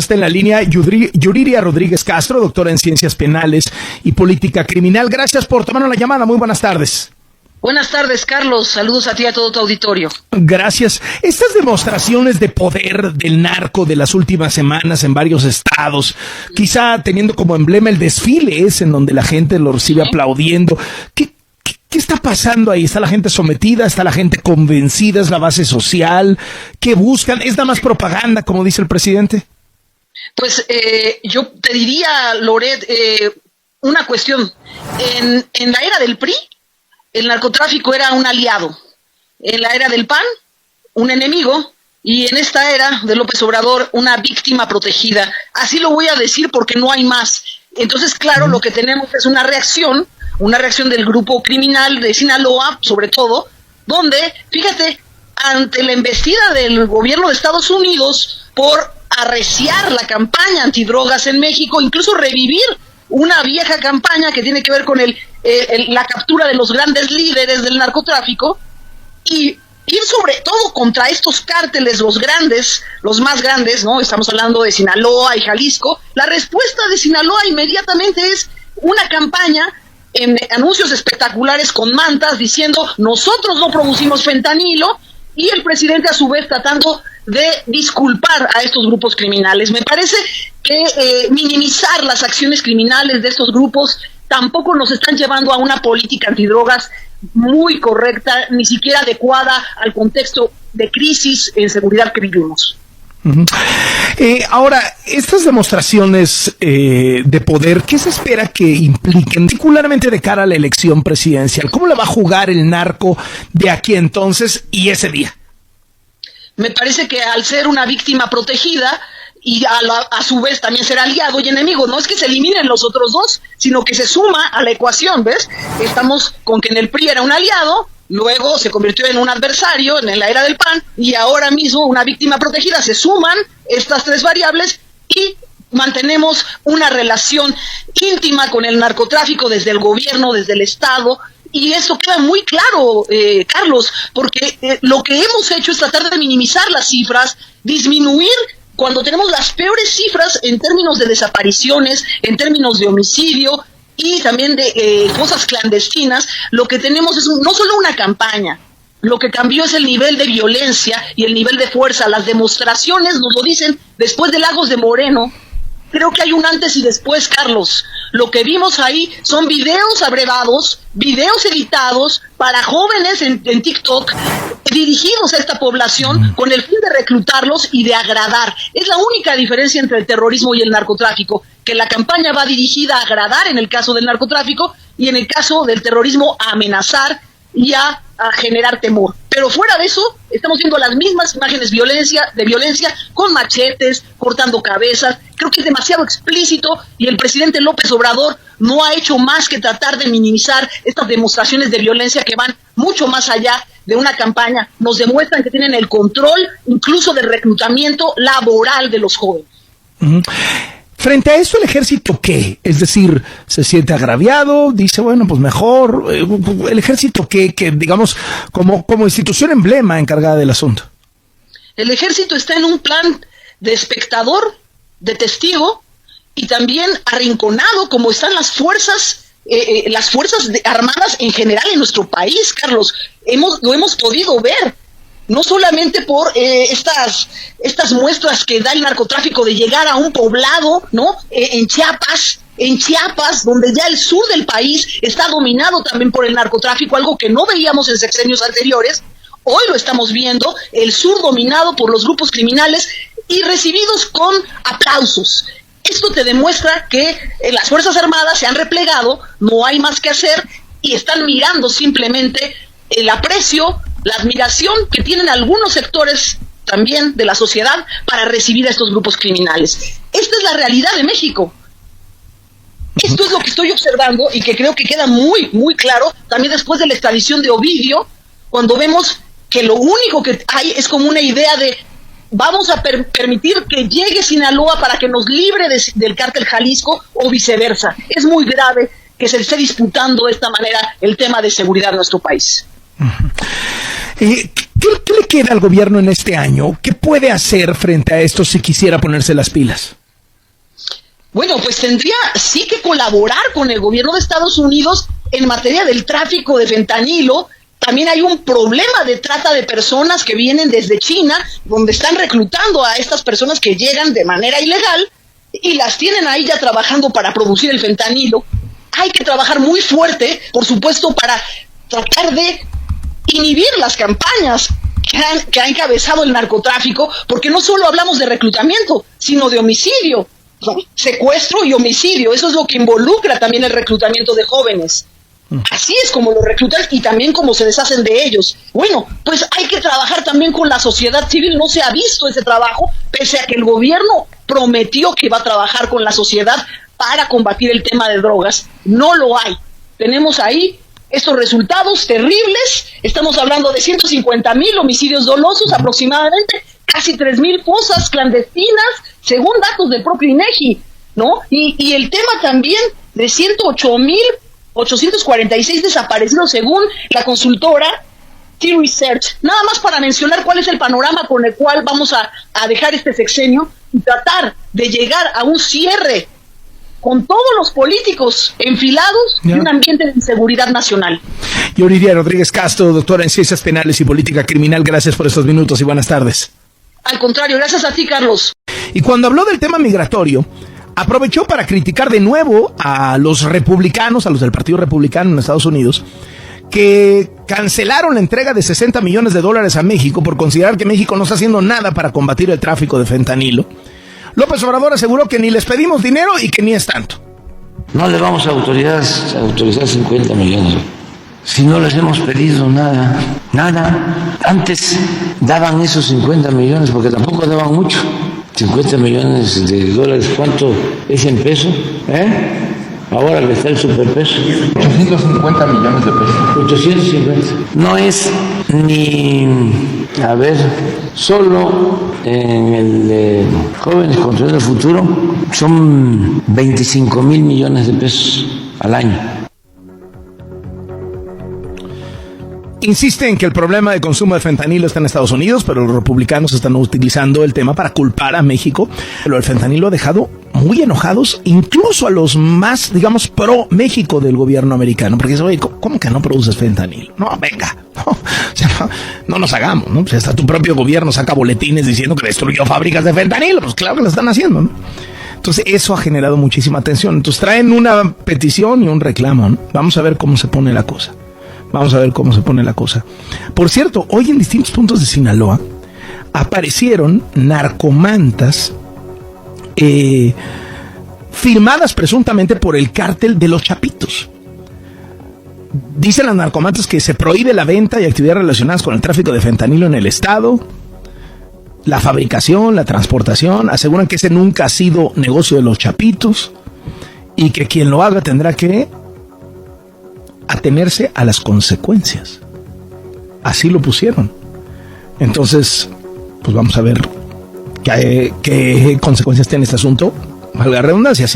Está en la línea Yuriria Rodríguez Castro, doctora en Ciencias Penales y Política Criminal. Gracias por tomarnos la llamada. Muy buenas tardes. Buenas tardes, Carlos. Saludos a ti y a todo tu auditorio. Gracias. Estas demostraciones de poder del narco de las últimas semanas en varios estados, quizá teniendo como emblema el desfile en donde la gente lo recibe aplaudiendo. ¿Qué está pasando ahí? ¿Está la gente sometida? ¿Está la gente convencida? ¿Es la base social? ¿Qué buscan? ¿Es nada más propaganda, como dice el presidente? Pues yo te diría, Loret, una cuestión. En la era del PRI, el narcotráfico era un aliado. En la era del PAN, un enemigo. Y en esta era de López Obrador, una víctima protegida. Así lo voy a decir porque no hay más. Entonces, claro, lo que tenemos es una reacción del grupo criminal de Sinaloa, sobre todo, donde, fíjate, ante la embestida del gobierno de Estados Unidos por arreciar la campaña antidrogas en México, incluso revivir una vieja campaña que tiene que ver con la captura de los grandes líderes del narcotráfico, y ir sobre todo contra estos cárteles, los más grandes, ¿no? Estamos hablando de Sinaloa y Jalisco. La respuesta de Sinaloa inmediatamente es una campaña en anuncios espectaculares con mantas diciendo nosotros no producimos fentanilo, y el presidente a su vez tratando de disculpar a estos grupos criminales. Me parece que minimizar las acciones criminales de estos grupos tampoco nos están llevando a una política antidrogas muy correcta, ni siquiera adecuada al contexto de crisis en seguridad que vivimos. Ahora, estas demostraciones de poder, ¿qué se espera que impliquen, particularmente de cara a la elección presidencial? ¿Cómo le va a jugar el narco de aquí entonces y ese día? Me parece que al ser una víctima protegida y a su vez también ser aliado y enemigo, no es que se eliminen los otros dos, sino que se suma a la ecuación, ¿ves? Estamos con que en el PRI era un aliado, luego se convirtió en un adversario en la era del PAN, y ahora mismo una víctima protegida. Se suman estas tres variables y mantenemos una relación íntima con el narcotráfico desde el gobierno, desde el Estado, y eso queda muy claro, Carlos, porque lo que hemos hecho es tratar de minimizar las cifras, disminuir cuando tenemos las peores cifras en términos de desapariciones, en términos de homicidio y también de cosas clandestinas. Lo que tenemos es no solo una campaña, lo que cambió es el nivel de violencia y el nivel de fuerza. Las demostraciones nos lo dicen después de Lagos de Moreno. Creo que hay un antes y después, Carlos. Lo que vimos ahí son videos abrevados, videos editados para jóvenes en TikTok, dirigidos a esta población con el fin de reclutarlos y de agradar. Es la única diferencia entre el terrorismo y el narcotráfico, que la campaña va dirigida a agradar en el caso del narcotráfico y en el caso del terrorismo a amenazar y a generar temor. Pero fuera de eso, estamos viendo las mismas imágenes de violencia con machetes, cortando cabezas. Creo que es demasiado explícito y el presidente López Obrador no ha hecho más que tratar de minimizar estas demostraciones de violencia que van mucho más allá de una campaña. Nos demuestran que tienen el control incluso del reclutamiento laboral de los jóvenes. Frente a esto, ¿el ejército qué? Es decir, ¿se siente agraviado? Dice, bueno, pues mejor. ¿El ejército qué? Que digamos, como institución emblema encargada del asunto. El ejército está en un plan de espectador, de testigo, y también arrinconado, como están las fuerzas armadas en general en nuestro país, Carlos. Lo hemos podido ver. No solamente por estas muestras que da el narcotráfico de llegar a un poblado, ¿no? En Chiapas, donde ya el sur del país está dominado también por el narcotráfico, algo que no veíamos en sexenios anteriores. Hoy lo estamos viendo, el sur dominado por los grupos criminales y recibidos con aplausos. Esto te demuestra que las Fuerzas Armadas se han replegado, no hay más que hacer y están mirando simplemente el aprecio, la admiración que tienen algunos sectores también de la sociedad para recibir a estos grupos criminales. Esta es la realidad de México. Esto es lo que estoy observando y que creo que queda muy, muy claro también después de la extradición de Ovidio, cuando vemos que lo único que hay es como una idea de vamos a permitir que llegue Sinaloa para que nos libre del cártel Jalisco o viceversa. Es muy grave que se esté disputando de esta manera el tema de seguridad en nuestro país. ¿Qué le queda al gobierno en este año? ¿Qué puede hacer frente a esto si quisiera ponerse las pilas? Bueno, pues tendría sí que colaborar con el gobierno de Estados Unidos en materia del tráfico de fentanilo. También hay un problema de trata de personas que vienen desde China, donde están reclutando a estas personas que llegan de manera ilegal y las tienen ahí ya trabajando para producir el fentanilo. Hay que trabajar muy fuerte, por supuesto, para tratar de inhibir las campañas que ha encabezado el narcotráfico, porque no solo hablamos de reclutamiento, sino de homicidio, ¿no? Secuestro y homicidio, eso es lo que involucra también el reclutamiento de jóvenes. Así es como los reclutan y también como se deshacen de ellos. Bueno, pues hay que trabajar también con la sociedad civil. No se ha visto ese trabajo, pese a que el gobierno prometió que iba a trabajar con la sociedad para combatir el tema de drogas. No lo hay. Tenemos ahí estos resultados terribles. Estamos hablando de 150,000 homicidios dolosos aproximadamente, casi 3,000 fosas clandestinas, según datos del propio INEGI, ¿no? Y el tema también de 108,846 desaparecidos según la consultora T-Research. Nada más para mencionar cuál es el panorama con el cual vamos a dejar este sexenio y tratar de llegar a un cierre con todos los políticos enfilados y un ambiente de inseguridad nacional. Yuridia Rodríguez Castro, doctora en Ciencias Penales y Política Criminal, gracias por estos minutos y buenas tardes. Al contrario, gracias a ti, Carlos. Y cuando habló del tema migratorio, aprovechó para criticar de nuevo a los republicanos, a los del Partido Republicano en Estados Unidos, que cancelaron la entrega de $60 millones a México por considerar que México no está haciendo nada para combatir el tráfico de fentanilo. López Obrador aseguró que ni les pedimos dinero y que ni es tanto. No le vamos a autorizar 50 millones. Si no les hemos pedido nada. Antes daban esos 50 millones porque tampoco daban mucho. 50 millones de dólares, ¿cuánto es en pesos? Ahora que está el superpeso. 850 millones de pesos. 850. No es ni, solo en el Jóvenes Construyendo el Futuro son 25,000 millones de pesos al año. Insiste en que el problema de consumo de fentanilo está en Estados Unidos, pero los republicanos están utilizando el tema para culpar a México. Pero el fentanilo ha dejado muy enojados incluso a los más, digamos, pro México del gobierno americano, porque dicen, oye, ¿cómo que no produces fentanilo? No, venga, no nos hagamos, ¿no? Pues hasta tu propio gobierno saca boletines diciendo que destruyó fábricas de fentanilo, pues claro que lo están haciendo, ¿no? Entonces eso ha generado muchísima atención. Entonces traen una petición y un reclamo, ¿no? Vamos a ver cómo se pone la cosa. Por cierto, hoy en distintos puntos de Sinaloa aparecieron narcomantas firmadas presuntamente por el cártel de los Chapitos. Dicen las narcomantas que se prohíbe la venta y actividades relacionadas con el tráfico de fentanilo en el estado, la fabricación, la transportación. Aseguran que ese nunca ha sido negocio de los Chapitos y que quien lo haga tendrá que atenerse a las consecuencias. Así lo pusieron. Entonces, pues vamos a ver qué consecuencias tiene este asunto, valga la redundancia.